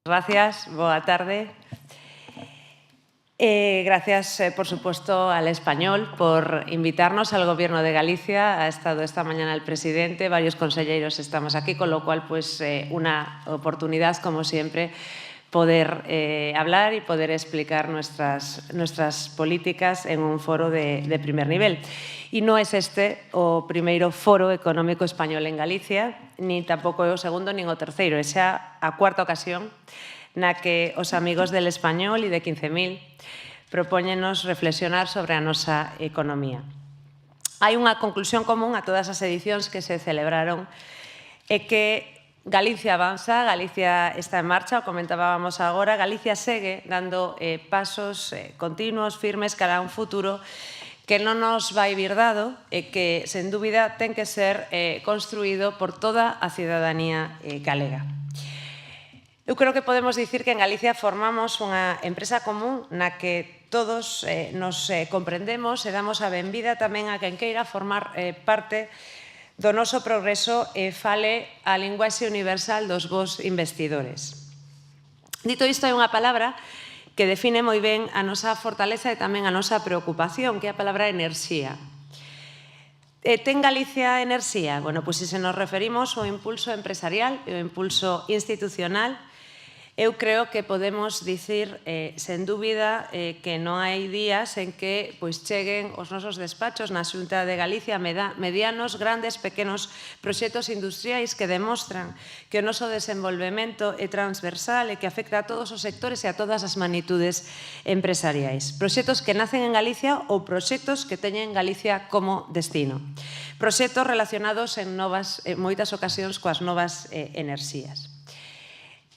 Gracias, boa tarde. Gracias, por supuesto, al Español por invitarnos, al Gobierno de Galicia. Ha estado esta mañana el presidente, varios conselleiros estamos aquí, con lo cual, pues, una oportunidad, como siempre, poder hablar y poder explicar nuestras políticas en un foro de primer nivel. E non é este o primeiro foro económico español en Galicia, ni tampouco é o segundo nin o terceiro. É xa a cuarta ocasión na que os amigos del Español e de 15.000 propóñenos reflexionar sobre a nosa economía. Hai unha conclusión común a todas as edicións que se celebraron, é que Galicia avanza, Galicia está en marcha, o comentábamos agora, Galicia segue dando pasos continuos, firmes, cara a un futuro que non nos vai vir dado e que, sen dúbida, ten que ser construído por toda a cidadanía galega. Eu creo que podemos dicir que en Galicia formamos unha empresa común na que todos nos comprendemos e damos a benvida tamén a quen queira formar parte do noso progreso e fale a linguaxe universal dos vos investidores. Dito isto, hai unha palabra que define moi ben a nosa fortaleza e tamén a nosa preocupación, que é a palabra enerxía. Ten Galicia enerxía? Bueno, pois se nos referimos ao impulso empresarial e ao impulso institucional, eu creo que podemos dicir, sen dúbida, que non hai días en que cheguen os nosos despachos na Xunta de Galicia medianos, grandes, pequenos proxectos industriais que demostran que o noso desenvolvemento é transversal e que afecta a todos os sectores e a todas as magnitudes empresariais. Proxectos que nacen en Galicia ou proxectos que teñen Galicia como destino. Proxectos relacionados en moitas ocasións coas novas enerxías.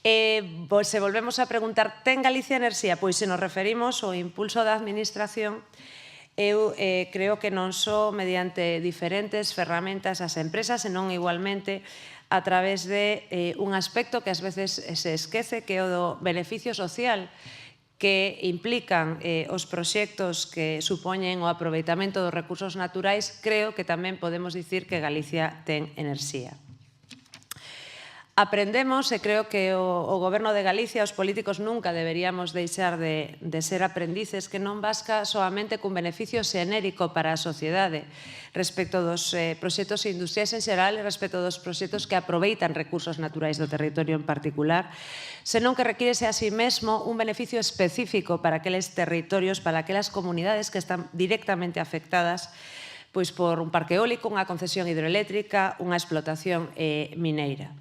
Se volvemos a preguntar, ten Galicia enerxía? Pois se nos referimos ao impulso da administración, eu creo que non só mediante diferentes ferramentas as empresas, senón igualmente a través de un aspecto que ás veces se esquece, que é o do beneficio social que implican os proxectos que supoñen o aproveitamento dos recursos naturais. Creo que tamén podemos dicir que Galicia ten enerxía. Aprendemos, e creo que o Goberno de Galicia, os políticos nunca deberíamos deixar de ser aprendices, que non basca soamente cun beneficio xenérico para a sociedade respecto dos proxectos industriais en xeral e respecto dos proxectos que aproveitan recursos naturais do territorio en particular, senón que requírese a sí mesmo un beneficio específico para aqueles territorios, para aquelas comunidades que están directamente afectadas pois por un parque eólico, unha concesión hidroeléctrica, unha explotación mineira.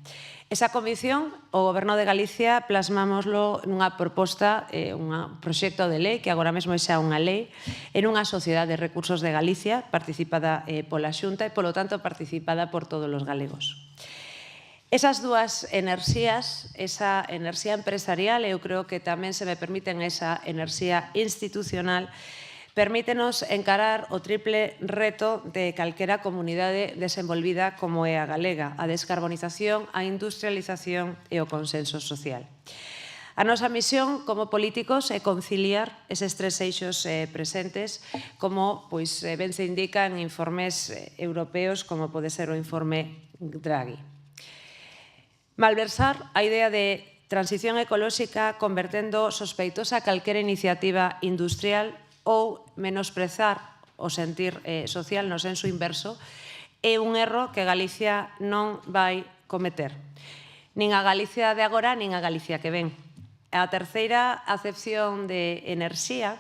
Esa convicción, o Goberno de Galicia plasmámoslo nunha proposta, un proxecto de lei, que agora mesmo é xa unha lei, en unha sociedade de recursos de Galicia, participada pola Xunta e, polo tanto, participada por todos os galegos. Esas dúas enerxías, esa enerxía empresarial, eu creo que tamén se me permiten esa enerxía institucional, permítenos encarar o triple reto de calquera comunidade desenvolvida como é a galega, a descarbonización, a industrialización e o consenso social. A nosa misión como políticos é conciliar eses tres eixos presentes, como ben se indica en informes europeos, como pode ser o informe Draghi. Malversar a idea de transición ecolóxica convertendo sospeitosa calquera iniciativa industrial ou menosprezar o sentir social no senso inverso é un erro que Galicia non vai cometer. Nin a Galicia de agora, nin a Galicia que ven. A terceira acepción de enerxía,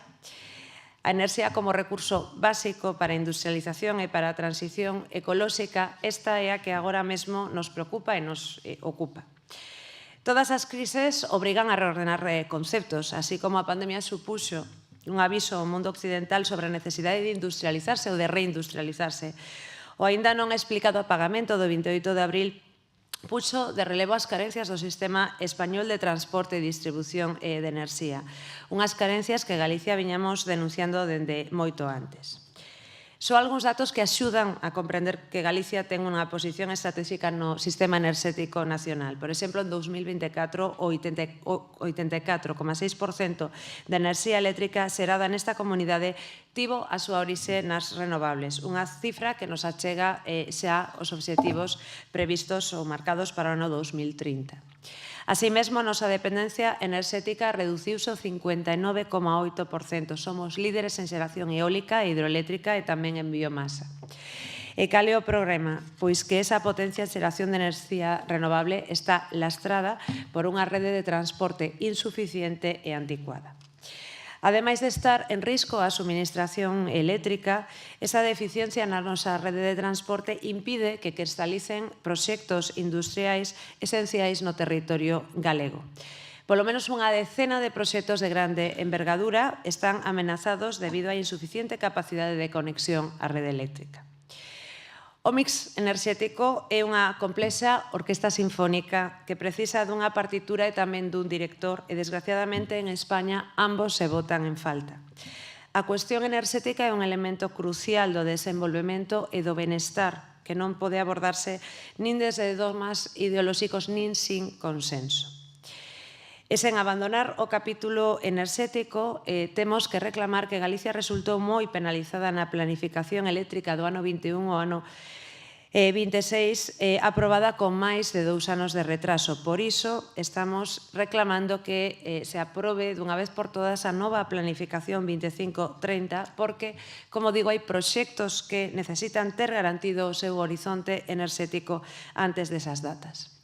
a enerxía como recurso básico para a industrialización e para a transición ecolóxica, esta é a que agora mesmo nos preocupa e nos ocupa. Todas as crises obrigan a reordenar conceptos, así como a pandemia supuxo un aviso ao mundo occidental sobre a necesidade de industrializarse ou de reindustrializarse. O aínda non explicado apagamento do 28 de abril puxo de relevo as carencias do sistema español de transporte e distribución de enerxía. Unhas carencias que Galicia viñamos denunciando dende moito antes. Só algúns datos que axudan a comprender que Galicia ten unha posición estratégica no sistema enerxético nacional. Por exemplo, en 2024, o 84,6% da enerxía eléctrica xerada nesta comunidade tivo a súa orixe nas renovables, unha cifra que nos achega xa os obxectivos previstos ou marcados para o ano 2030. Así mesmo, a nosa dependencia enerxética reduciuse o 59,8%. Somos líderes en xeración eólica e hidroeléctrica e tamén en biomasa. E cal é o problema? Pois que esa potencia de xeración de enerxía renovable está lastrada por unha rede de transporte insuficiente e anticuada. Ademais de estar en risco a suministración eléctrica, esa deficiencia na nosa rede de transporte impide que cristalicen proxectos industriais esenciais no territorio galego. Polo menos unha decena de proxectos de grande envergadura están amenazados debido á insuficiente capacidade de conexión á rede eléctrica. O mix enerxético é unha complexa orquesta sinfónica que precisa dunha partitura e tamén dun director e, desgraciadamente, en España ambos se botan en falta. A cuestión enerxética é un elemento crucial do desenvolvemento e do benestar que non pode abordarse nin desde dogmas ideolóxicos nin sin consenso. E sen abandonar o capítulo enerxético, temos que reclamar que Galicia resultou moi penalizada na planificación eléctrica do ano 21 ao ano 26, aprobada con máis de 2 anos de retraso. Por iso, estamos reclamando que se aprobe dunha vez por todas a nova planificación 25-30, porque, como digo, hai proxectos que necesitan ter garantido o seu horizonte enerxético antes desas datas.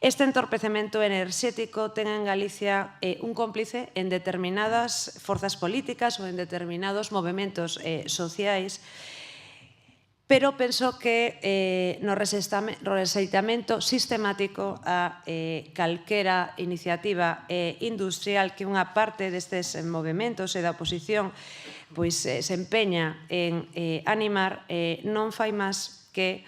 Este entorpecemento enerxético ten en Galicia un cómplice en determinadas forzas políticas ou en determinados movementos sociais, pero penso que no rexeitamento sistemático a calquera iniciativa industrial que unha parte destes movementos e da oposición se empeña en animar, non fai máis que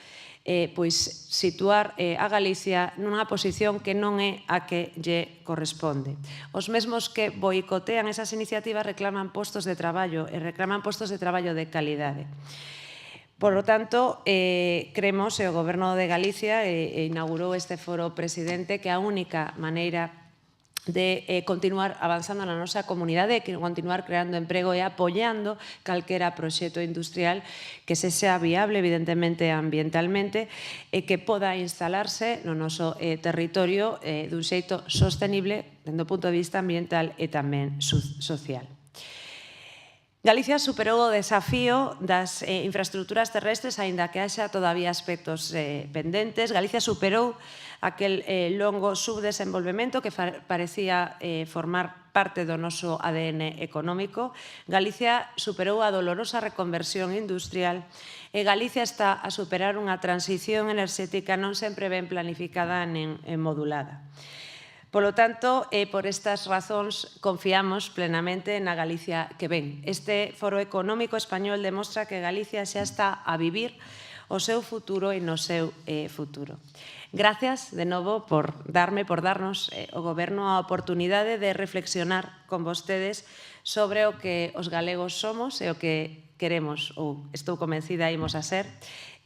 situar a Galicia nunha posición que non é a que lle corresponde. Os mesmos que boicotean esas iniciativas reclaman postos de traballo e reclaman postos de traballo de calidade. Por lo tanto, creemos, e o Goberno de Galicia inaugurou este foro presidente, que a única maneira de continuar avanzando na nosa comunidade, que continuar creando emprego e apoiando calquera proxecto industrial que se sea viable, evidentemente, ambientalmente, e que poda instalarse no noso territorio dun xeito sostenible, dende o punto de vista ambiental e tamén social. Galicia superou o desafío das infraestructuras terrestres, aínda que haxa todavía aspectos pendentes. Galicia superou aquel longo subdesenvolvemento que parecía formar parte do noso ADN económico. Galicia superou a dolorosa reconversión industrial e Galicia está a superar unha transición enerxética non sempre ben planificada nen modulada. Polo tanto, por estas razóns, confiamos plenamente na Galicia que ven. Este Foro Económico Español demostra que Galicia xa está a vivir o seu futuro e no seu futuro. Gracias, de novo, por darnos o Goberno a oportunidade de reflexionar con vostedes sobre o que os galegos somos e o que queremos, ou estou convencida, imos a ser,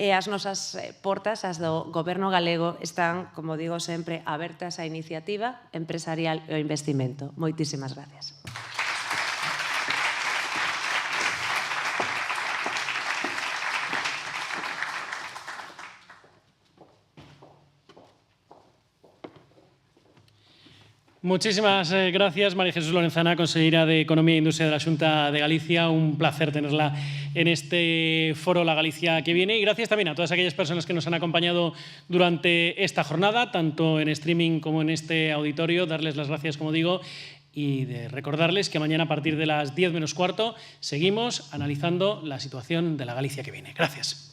e as nosas portas, as do Goberno galego, están, como digo sempre, abertas á iniciativa empresarial e ao investimento. Moitísimas gracias. Muchísimas gracias, María Jesús Lorenzana, consellera de Economía e Industria de la Xunta de Galicia. Un placer tenerla en este foro La Galicia que viene. Y gracias también a todas aquellas personas que nos han acompañado durante esta jornada, tanto en streaming como en este auditorio. Darles las gracias, como digo, y de recordarles que mañana a partir de las 10 menos cuarto seguimos analizando la situación de la Galicia que viene. Gracias.